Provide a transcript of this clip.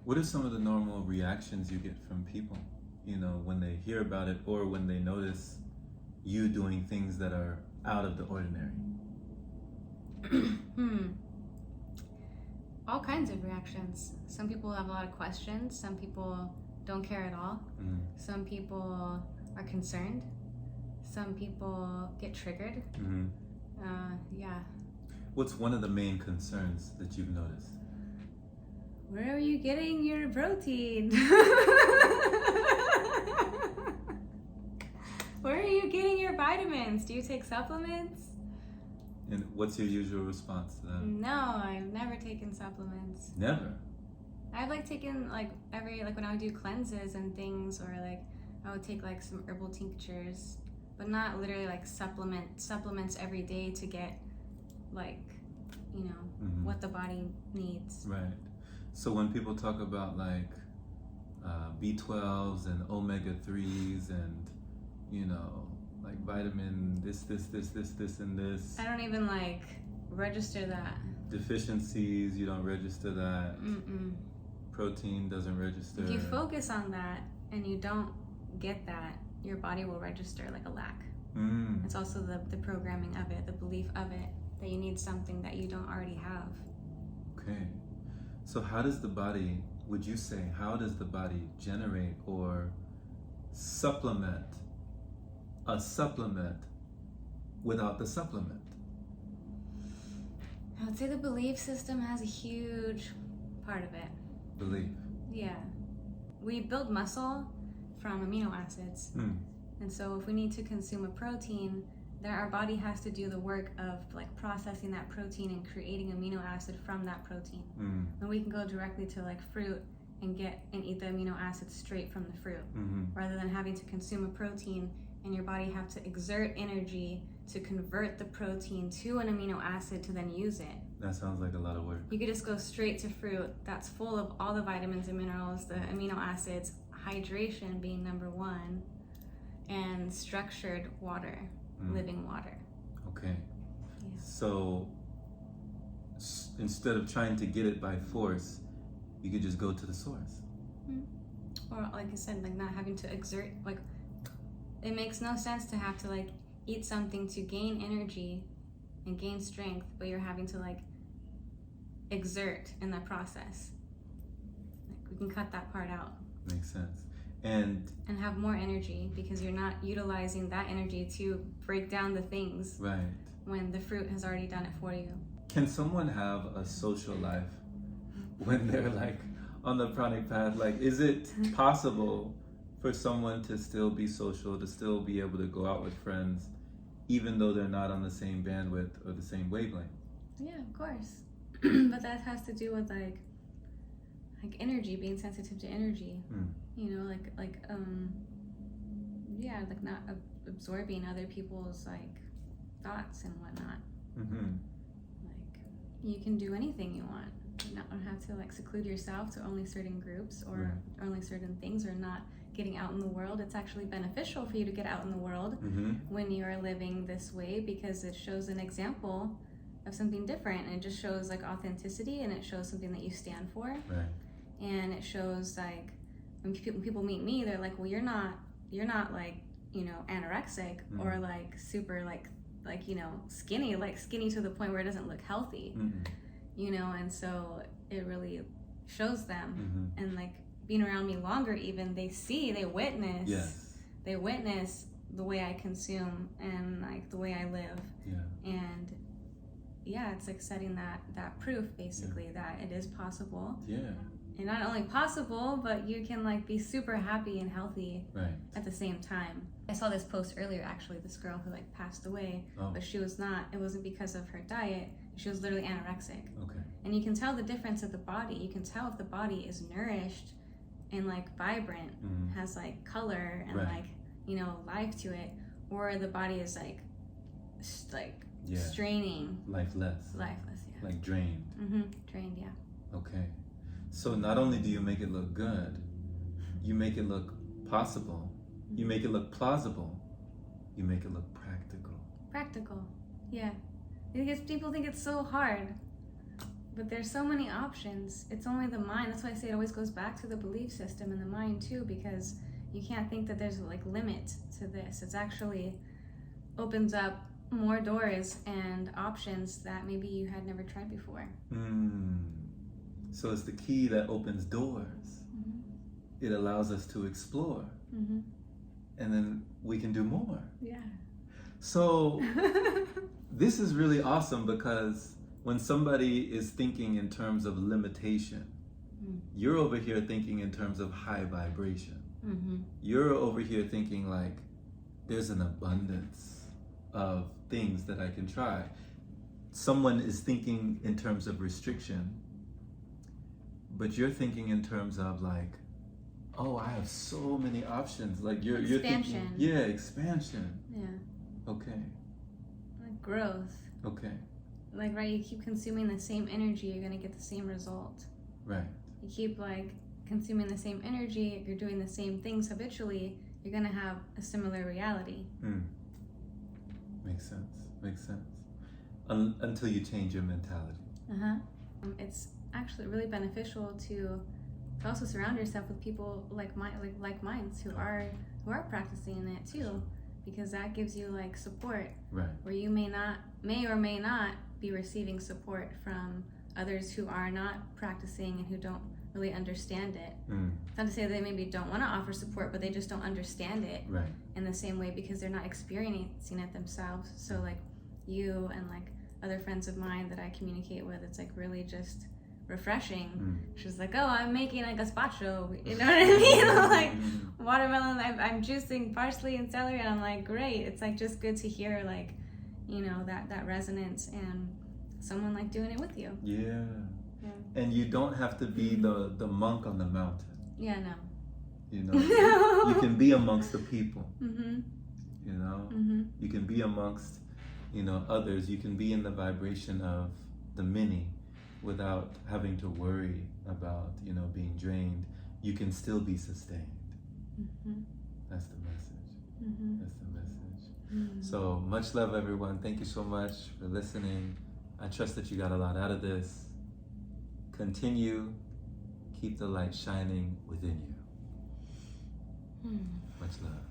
What are some of the normal reactions you get from people, when they hear about it or when they notice you doing things that are out of the ordinary? All kinds of reactions. Some people have a lot of questions. Some people don't care at all. Mm-hmm. Some people are concerned. Some people get triggered. Mm-hmm. Yeah. What's one of the main concerns that you've noticed? Where are you getting your protein? Where are you getting your vitamins? Do you take supplements? And what's your usual response to that? No, I've never taken supplements. Never? I've taken when I would do cleanses and things, or I would take some herbal tinctures, but not literally supplements every day to get Mm-hmm. what the body needs. Right. So when people talk about B12s and omega-3s and vitamin this and this, I don't even register that. deficiencies, you don't register that. Mm-mm. Protein doesn't register. If you focus on that and you don't get that, your body will register a lack. It's also the programming of it, the belief of it, that you need something that you don't already have. Okay. So how does the body generate or supplement a supplement without the supplement? I would say the belief system has a huge part of it. Belief. Yeah. We build muscle from amino acids. And so if we need to consume a protein, then our body has to do the work of processing that protein and creating amino acid from that protein. And we can go directly to fruit and eat the amino acids straight from the fruit, rather than having to consume a protein and your body have to exert energy to convert the protein to an amino acid to then use it. That sounds like a lot of work. You could just go straight to fruit that's full of all the vitamins and minerals, the amino acids, hydration being number one, and structured water, living water. Okay. Yeah. So instead of trying to get it by force, you could just go to the source. Or like I said, not having to exert, it makes no sense to have to eat something to gain energy and gain strength, but you're having to exert in that process. We can cut that part out. Makes sense. And have more energy, because you're not utilizing that energy to break down the things. Right. When the fruit has already done it for you. Can someone have a social life when they're on the Pranic Path? Is it possible for someone to still be social, to still be able to go out with friends, even though they're not on the same bandwidth or the same wavelength? Yeah, of course. But that has to do with energy, being sensitive to energy. Not absorbing other people's thoughts and whatnot. You can do anything you want. You don't have to seclude yourself to only certain groups or only certain things, or not getting out in the world. It's actually beneficial for you to get out in the world when you are living this way, because it shows an example of something different, and it just shows authenticity, and it shows something that you stand for. Right. And it shows when people meet me, they're well, you're not anorexic or super skinny to the point where it doesn't look healthy. And so it really shows them. And being around me longer, even they witness. Yes. They witness the way I consume and the way I live. Yeah. And yeah, it's setting that proof basically that it is possible. Yeah. And not only possible, but you can be super happy and healthy at the same time. I saw this post earlier, actually, this girl who passed away, but she was not, it wasn't because of her diet, she was literally anorexic. Okay. And you can tell the difference of the body. You can tell if the body is nourished and vibrant, has color and life to it, or the body is straining. Lifeless, yeah. Drained. Drained, yeah. Okay. So not only do you make it look good, you make it look possible, you make it look plausible, you make it look practical. Practical, yeah. Because people think it's so hard. But there's so many options. It's only the mind. That's why I say it always goes back to the belief system and the mind too, because you can't think that there's like limit to this. It's actually opens up more doors and options that maybe you had never tried before. So it's the key that opens doors. It allows us to explore. And then we can do more. Yeah. So this is really awesome, because when somebody is thinking in terms of limitation, you're over here thinking in terms of high vibration. You're over here thinking like there's an abundance of things that I can try. Someone is thinking in terms of restriction, but you're thinking in terms of like, oh, I have so many options. Like you're thinking, yeah, expansion. Yeah. Okay. Like growth. Okay. Like, right, you keep consuming the same energy, you're gonna get the same result. Right. You keep like consuming the same energy, if you're doing the same things habitually, you're gonna have a similar reality. Makes sense. Makes sense. Until you change your mentality. It's actually really beneficial to also surround yourself with people like minds who are practicing it too, because that gives you like support. Right. Where you may or may not be receiving support from others who are not practicing and who don't really understand it. It's not to say they maybe don't want to offer support, but they just don't understand it in the same way because they're not experiencing it themselves. So like you and like other friends of mine that I communicate with, it's like really just refreshing. She's like, oh, I'm making like gazpacho, you know what I mean? Like watermelon, I'm juicing parsley and celery, and I'm like, great. It's like just good to hear like, you know, that resonance and someone like doing it with you. Yeah. And you don't have to be the monk on the mountain. Yeah, no. You know, you can be amongst the people. You know, you can be amongst, you know, others. You can be in the vibration of the many without having to worry about, you know, being drained. You can still be sustained. That's the message. That's the message. So much love, everyone. Thank you so much for listening. I trust that you got a lot out of this. Continue, keep the light shining within you. Much love.